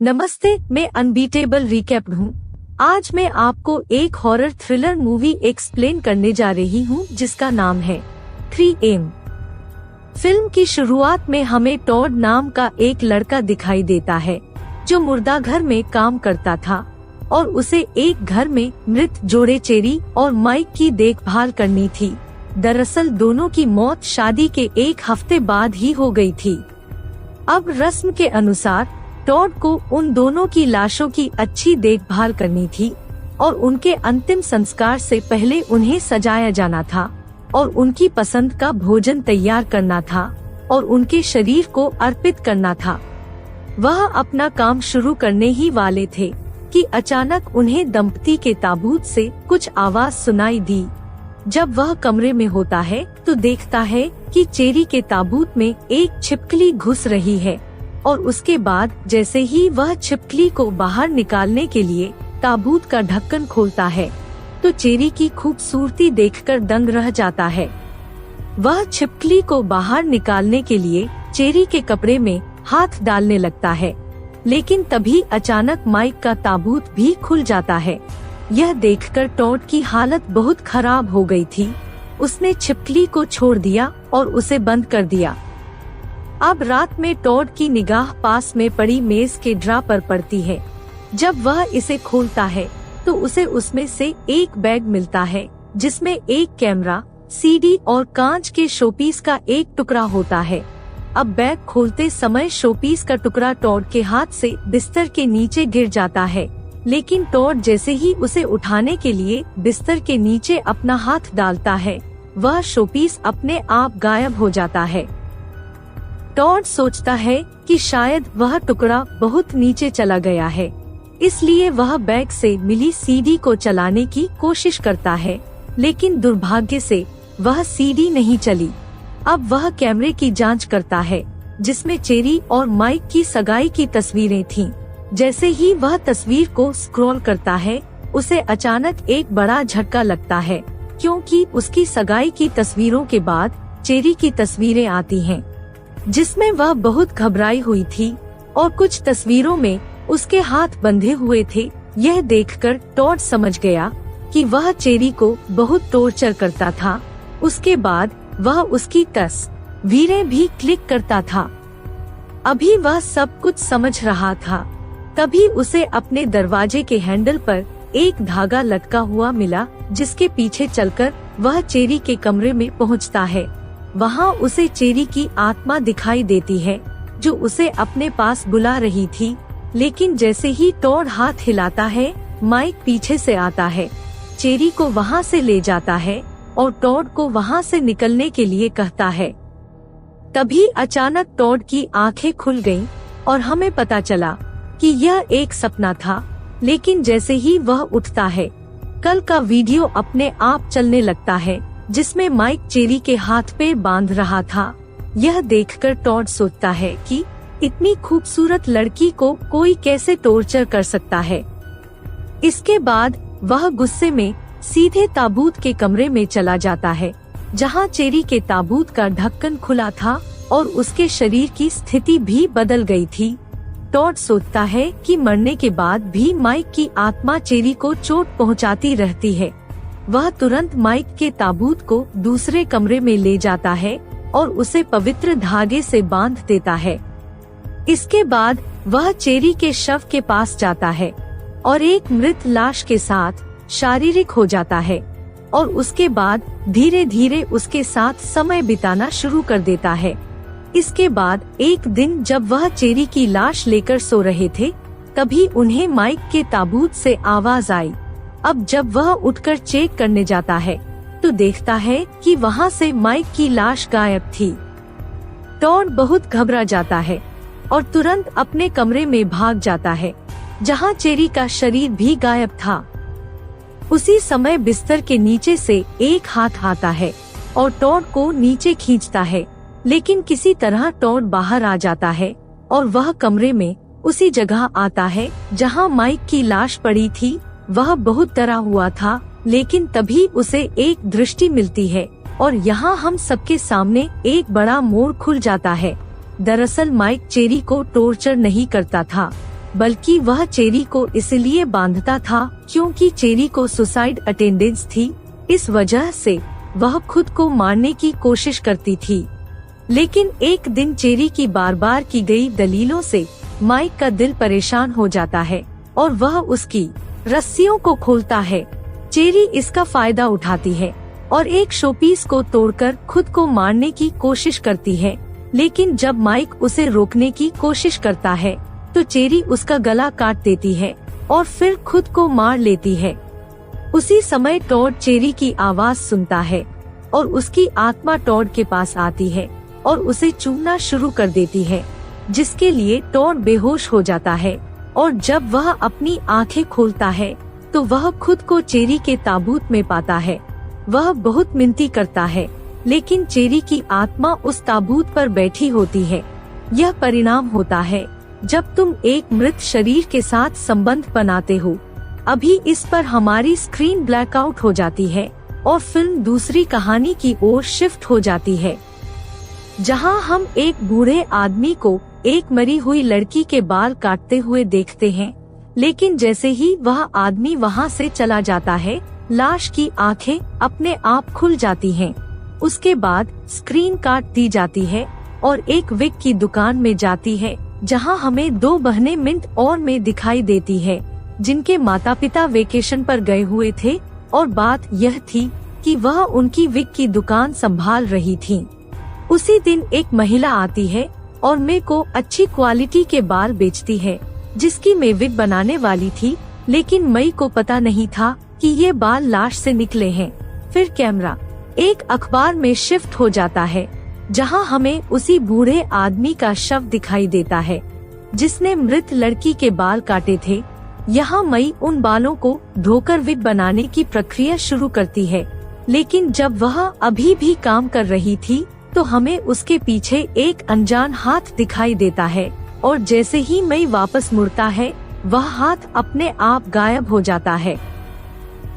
नमस्ते, मैं अनबीटेबल रिकैप्ड हूँ। आज मैं आपको एक हॉरर थ्रिलर मूवी एक्सप्लेन करने जा रही हूँ जिसका नाम है 3M। फिल्म की शुरुआत में हमें टॉड नाम का एक लड़का दिखाई देता है जो मुर्दा घर में काम करता था और उसे एक घर में मृत जोड़े चेरी और माइक की देखभाल करनी थी। दरअसल दोनों की मौत शादी के एक हफ्ते बाद ही हो गई थी। अब रस्म के अनुसार टॉड को उन दोनों की लाशों की अच्छी देखभाल करनी थी और उनके अंतिम संस्कार से पहले उन्हें सजाया जाना था और उनकी पसंद का भोजन तैयार करना था और उनके शरीर को अर्पित करना था। वह अपना काम शुरू करने ही वाले थे कि अचानक उन्हें दंपति के ताबूत से कुछ आवाज सुनाई दी। जब वह कमरे में होता है तो देखता है कि चेरी के ताबूत में एक छिपकली घुस रही है और उसके बाद जैसे ही वह छिपकली को बाहर निकालने के लिए ताबूत का ढक्कन खोलता है तो चेरी की खूबसूरती देखकर दंग रह जाता है। वह छिपकली को बाहर निकालने के लिए चेरी के कपड़े में हाथ डालने लगता है, लेकिन तभी अचानक माइक का ताबूत भी खुल जाता है। यह देखकर टॉड की हालत बहुत खराब हो गई थी। उसने छिपकली को छोड़ दिया और उसे बंद कर दिया। अब रात में टॉड की निगाह पास में पड़ी मेज के ड्रा पर पड़ती है। जब वह इसे खोलता है तो उसे उसमें से एक बैग मिलता है जिसमें एक कैमरा, सीडी और कांच के शोपीस का एक टुकड़ा होता है। अब बैग खोलते समय शोपीस का टुकड़ा टॉड के हाथ से बिस्तर के नीचे गिर जाता है, लेकिन टॉड जैसे ही उसे उठाने के लिए बिस्तर के नीचे अपना हाथ डालता है, वह शोपीस अपने आप गायब हो जाता है। टॉड सोचता है कि शायद वह टुकड़ा बहुत नीचे चला गया है, इसलिए वह बैग से मिली सीडी को चलाने की कोशिश करता है, लेकिन दुर्भाग्य से वह सीडी नहीं चली। अब वह कैमरे की जांच करता है जिसमें चेरी और माइक की सगाई की तस्वीरें थीं। जैसे ही वह तस्वीर को स्क्रॉल करता है उसे अचानक एक बड़ा झटका लगता है, क्योंकि उसकी सगाई की तस्वीरों के बाद चेरी की तस्वीरें आती हैं, जिसमें वह बहुत घबराई हुई थी और कुछ तस्वीरों में उसके हाथ बंधे हुए थे। यह देखकर टॉड समझ गया कि वह चेरी को बहुत टॉर्चर करता था। उसके बाद वह उसकी तस्वीरें भी क्लिक करता था। अभी वह सब कुछ समझ रहा था, तभी उसे अपने दरवाजे के हैंडल पर एक धागा लटका हुआ मिला, जिसके पीछे चलकर वह चेरी के कमरे में पहुंचता है। वहां उसे चेरी की आत्मा दिखाई देती है जो उसे अपने पास बुला रही थी, लेकिन जैसे ही टॉड हाथ हिलाता है माइक पीछे से आता है, चेरी को वहां से ले जाता है और टॉड को वहां से निकलने के लिए कहता है। तभी अचानक टॉड की आंखें खुल गईं और हमें पता चला कि यह एक सपना था, लेकिन जैसे ही वह उठता है कल का वीडियो अपने आप चलने लगता है जिसमें माइक चेरी के हाथ पे बांध रहा था। यह देखकर टॉड सोचता है कि इतनी खूबसूरत लड़की को कोई कैसे टॉर्चर कर सकता है। इसके बाद वह गुस्से में सीधे ताबूत के कमरे में चला जाता है जहां चेरी के ताबूत का ढक्कन खुला था और उसके शरीर की स्थिति भी बदल गई थी। टॉड सोचता है कि मरने के बाद भी माइक की आत्मा चेरी को चोट पहुंचाती रहती है। वह तुरंत माइक के ताबूत को दूसरे कमरे में ले जाता है और उसे पवित्र धागे से बांध देता है। इसके बाद वह चेरी के शव के पास जाता है और एक मृत लाश के साथ शारीरिक हो जाता है और उसके बाद धीरे धीरे उसके साथ समय बिताना शुरू कर देता है। इसके बाद एक दिन जब वह चेरी की लाश लेकर सो रहे थे, तभी उन्हें माइक के ताबूत से आवाज आई। अब जब वह उठकर चेक करने जाता है तो देखता है कि वहां से माइक की लाश गायब थी। टॉड बहुत घबरा जाता है और तुरंत अपने कमरे में भाग जाता है जहां चेरी का शरीर भी गायब था। उसी समय बिस्तर के नीचे से एक हाथ आता है और टॉड को नीचे खींचता है, लेकिन किसी तरह टॉड बाहर आ जाता है और वह कमरे में उसी जगह आता है जहां माइक की लाश पड़ी थी। वह बहुत डरा हुआ था, लेकिन तभी उसे एक दृष्टि मिलती है और यहाँ हम सबके सामने एक बड़ा मोड़ खुल जाता है। दरअसल माइक चेरी को टॉर्चर नहीं करता था, बल्कि वह चेरी को इसलिए बांधता था क्योंकि चेरी को सुसाइड अटेंडेंस थी। इस वजह से वह खुद को मारने की कोशिश करती थी। लेकिन एक दिन चेरी की बार बार की गई दलीलों से माइक का दिल परेशान हो जाता है और वह उसकी रस्सियों को खोलता है। चेरी इसका फायदा उठाती है और एक शोपीस को तोड़कर खुद को मारने की कोशिश करती है। लेकिन जब माइक उसे रोकने की कोशिश करता है तो चेरी उसका गला काट देती है और फिर खुद को मार लेती है। उसी समय टॉड चेरी की आवाज सुनता है और उसकी आत्मा टॉड के पास आती है और उसे चूमना शुरू कर देती है, जिसके लिए टॉड बेहोश हो जाता है। और जब वह अपनी आंखें खोलता है तो वह खुद को चेरी के ताबूत में पाता है। वह बहुत मिन्नती करता है, लेकिन चेरी की आत्मा उस ताबूत पर बैठी होती है। यह परिणाम होता है जब तुम एक मृत शरीर के साथ संबंध बनाते हो। अभी इस पर हमारी स्क्रीन ब्लैकआउट हो जाती है और फिल्म दूसरी कहानी की ओर शिफ्ट हो जाती है, जहां हम एक बूढ़े आदमी को एक मरी हुई लड़की के बाल काटते हुए देखते हैं। लेकिन जैसे ही वह आदमी वहां से चला जाता है, लाश की आंखें अपने आप खुल जाती हैं। उसके बाद स्क्रीन काट दी जाती है और एक विग की दुकान में जाती है, जहां हमें दो बहनें मिंट और में दिखाई देती है, जिनके माता पिता वेकेशन पर गए हुए थे। और बात यह थी कि वह उनकी विग की दुकान संभाल रही थीं। उसी दिन एक महिला आती है और मे को अच्छी क्वालिटी के बाल बेचती है, जिसकी मैं विग बनाने वाली थी। लेकिन मई को पता नहीं था कि ये बाल लाश से निकले हैं। फिर कैमरा एक अखबार में शिफ्ट हो जाता है, जहां हमें उसी बूढ़े आदमी का शव दिखाई देता है, जिसने मृत लड़की के बाल काटे थे। यहाँ मई उन बालों को धोकर विग बनाने की प्रक्रिया शुरू करती है। लेकिन जब वह अभी भी काम कर रही थी तो हमें उसके पीछे एक अनजान हाथ दिखाई देता है और जैसे ही मई वापस मुड़ता है, वह हाथ अपने आप गायब हो जाता है।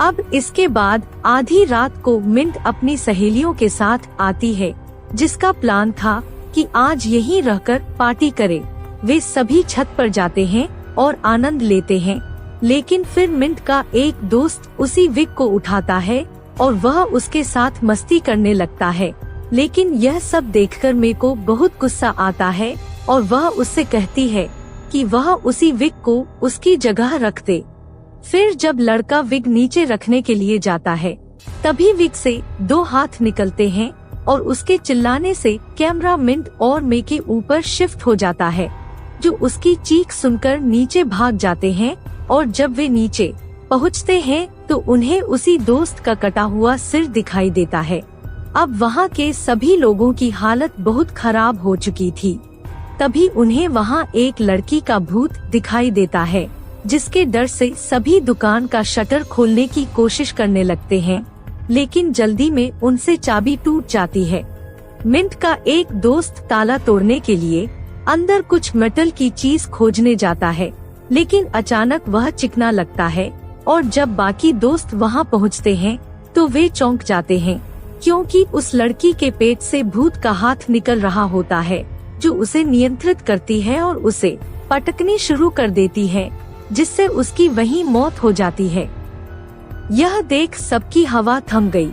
अब इसके बाद आधी रात को मिंट अपनी सहेलियों के साथ आती है, जिसका प्लान था कि आज यहीं रहकर पार्टी करे। वे सभी छत पर जाते हैं और आनंद लेते हैं। लेकिन फिर मिंट का एक दोस्त उसी विग को उठाता है और वह उसके साथ मस्ती करने लगता है। लेकिन यह सब देखकर मे को बहुत गुस्सा आता है और वह उससे कहती है कि वह उसी विग को उसकी जगह रख दे। फिर जब लड़का विग नीचे रखने के लिए जाता है, तभी विग से दो हाथ निकलते हैं और उसके चिल्लाने से कैमरा मिंट और मे के ऊपर शिफ्ट हो जाता है, जो उसकी चीख सुनकर नीचे भाग जाते हैं। और जब वे नीचे पहुंचते हैं तो उन्हें उसी दोस्त का कटा हुआ सिर दिखाई देता है। अब वहाँ के सभी लोगों की हालत बहुत खराब हो चुकी थी। तभी उन्हें वहाँ एक लड़की का भूत दिखाई देता है, जिसके डर से सभी दुकान का शटर खोलने की कोशिश करने लगते हैं। लेकिन जल्दी में उनसे चाबी टूट जाती है। मिंट का एक दोस्त ताला तोड़ने के लिए अंदर कुछ मेटल की चीज खोजने जाता है, लेकिन अचानक वह चिकना लगता है और जब बाकी दोस्त वहां पहुंचते हैं तो वे चौंक जाते हैं, क्योंकि उस लड़की के पेट से भूत का हाथ निकल रहा होता है, जो उसे नियंत्रित करती है और उसे पटकनी शुरू कर देती है, जिससे उसकी वहीं मौत हो जाती है। यह देख सबकी हवा थम गई,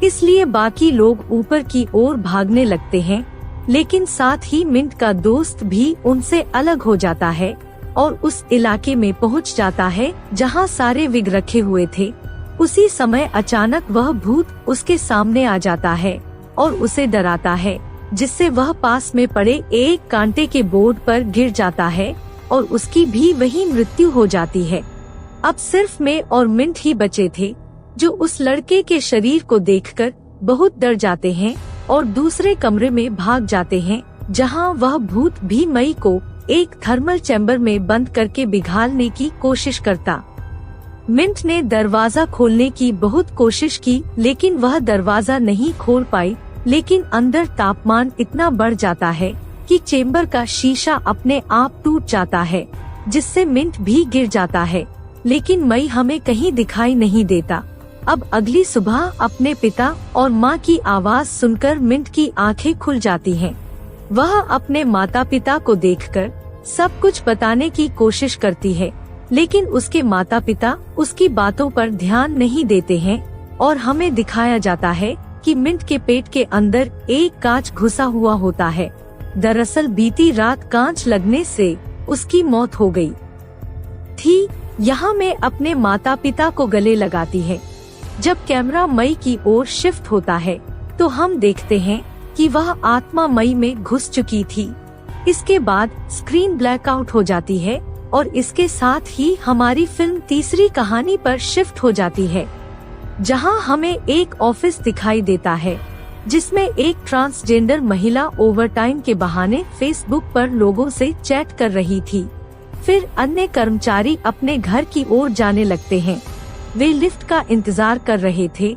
इसलिए बाकी लोग ऊपर की ओर भागने लगते हैं। लेकिन साथ ही मिंट का दोस्त भी उनसे अलग हो जाता है और उस इलाके में पहुंच जाता है जहां सारे विग रखे हुए थे। उसी समय अचानक वह भूत उसके सामने आ जाता है और उसे डराता है, जिससे वह पास में पड़े एक कांटे के बोर्ड पर गिर जाता है और उसकी भी वही मृत्यु हो जाती है। अब सिर्फ मैं और मिंट ही बचे थे, जो उस लड़के के शरीर को देखकर बहुत डर जाते हैं और दूसरे कमरे में भाग जाते हैं, जहां वह भूत भी मई को एक थर्मल चैम्बर में बंद करके पिघालने की कोशिश करता। मिंट ने दरवाजा खोलने की बहुत कोशिश की, लेकिन वह दरवाजा नहीं खोल पाई। लेकिन अंदर तापमान इतना बढ़ जाता है कि चेम्बर का शीशा अपने आप टूट जाता है, जिससे मिंट भी गिर जाता है। लेकिन मई हमें कहीं दिखाई नहीं देता। अब अगली सुबह अपने पिता और माँ की आवाज सुनकर मिंट की आंखें खुल जाती हैं। वह अपने माता पिता को देखकर सब कुछ बताने की कोशिश करती है, लेकिन उसके माता पिता उसकी बातों पर ध्यान नहीं देते हैं और हमें दिखाया जाता है कि मिंट के पेट के अंदर एक कांच घुसा हुआ होता है। दरअसल बीती रात कांच लगने से उसकी मौत हो गई थी। यहाँ में अपने माता पिता को गले लगाती है। जब कैमरा मई की ओर शिफ्ट होता है तो हम देखते हैं कि वह आत्मा मई में घुस चुकी थी। इसके बाद स्क्रीन ब्लैकआउट हो जाती है और इसके साथ ही हमारी फिल्म तीसरी कहानी पर शिफ्ट हो जाती है, जहां हमें एक ऑफिस दिखाई देता है जिसमें एक ट्रांसजेंडर महिला ओवरटाइम के बहाने फेसबुक पर लोगों से चैट कर रही थी। फिर अन्य कर्मचारी अपने घर की ओर जाने लगते हैं। वे लिफ्ट का इंतजार कर रहे थे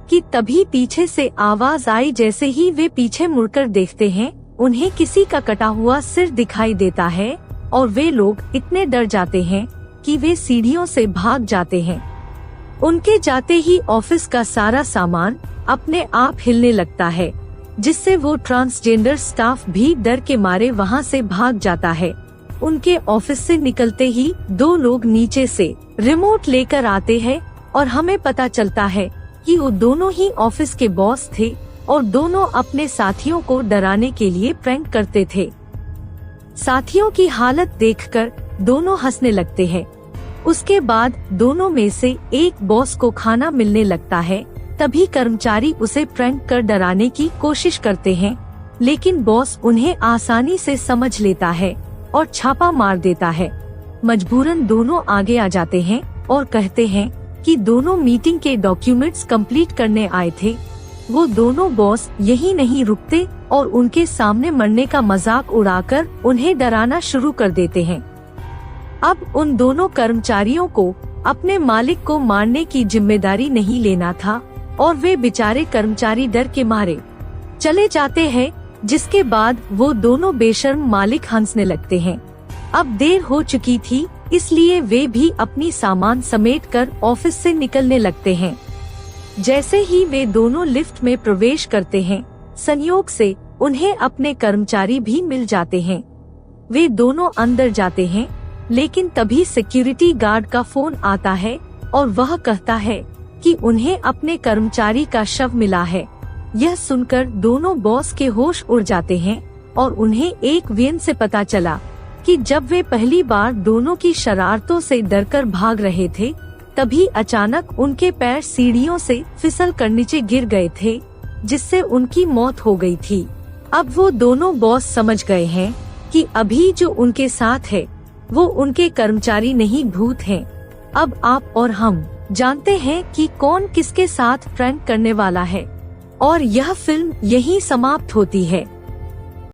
कि तभी पीछे से आवाज आई। जैसे ही वे पीछे मुड़कर देखते हैं, उन्हें किसी का कटा हुआ सिर दिखाई देता है और वे लोग इतने डर जाते हैं कि वे सीढ़ियों से भाग जाते हैं। उनके जाते ही ऑफिस का सारा सामान अपने आप हिलने लगता है, जिससे वो ट्रांसजेंडर स्टाफ भी डर के मारे वहाँ से भाग जाता है। उनके ऑफिस से निकलते ही दो लोग नीचे से रिमोट लेकर आते हैं और हमें पता चलता है कि वो दोनों ही ऑफिस के बॉस थे और दोनों अपने साथियों को डराने के लिए प्रैंक करते थे। साथियों की हालत देखकर दोनों हंसने लगते हैं। उसके बाद दोनों में से एक बॉस को खाना मिलने लगता है। तभी कर्मचारी उसे प्रैंक कर डराने की कोशिश करते हैं, लेकिन बॉस उन्हें आसानी से समझ लेता है और छापा मार देता है। मजबूरन दोनों आगे आ जाते हैं और कहते हैं कि दोनों मीटिंग के डॉक्यूमेंट्स कंप्लीट करने आए थे। वो दोनों बॉस यही नहीं रुकते और उनके सामने मरने का मजाक उड़ाकर उन्हें डराना शुरू कर देते हैं। अब उन दोनों कर्मचारियों को अपने मालिक को मारने की जिम्मेदारी नहीं लेना था और वे बेचारे कर्मचारी डर के मारे चले जाते हैं, जिसके बाद वो दोनों बेशर्म मालिक हंसने लगते हैं। अब देर हो चुकी थी, इसलिए वे भी अपनी सामान समेटकर ऑफिस से निकलने लगते हैं। जैसे ही वे दोनों लिफ्ट में प्रवेश करते हैं, संयोग से उन्हें अपने कर्मचारी भी मिल जाते हैं। वे दोनों अंदर जाते हैं, लेकिन तभी सिक्योरिटी गार्ड का फोन आता है और वह कहता है कि उन्हें अपने कर्मचारी का शव मिला है। यह सुनकर दोनों बॉस के होश उड़ जाते हैं और उन्हें एक व्यन से पता चला कि जब वे पहली बार दोनों की शरारतों से डरकर भाग रहे थे, तभी अचानक उनके पैर सीढ़ियों से फिसल कर नीचे गिर गए थे, जिससे उनकी मौत हो गई थी। अब वो दोनों बॉस समझ गए हैं कि अभी जो उनके साथ है वो उनके कर्मचारी नहीं भूत हैं। अब आप और हम जानते हैं कि कौन किसके साथ प्रैंक करने वाला है। और यह फिल्म यहीं समाप्त होती है।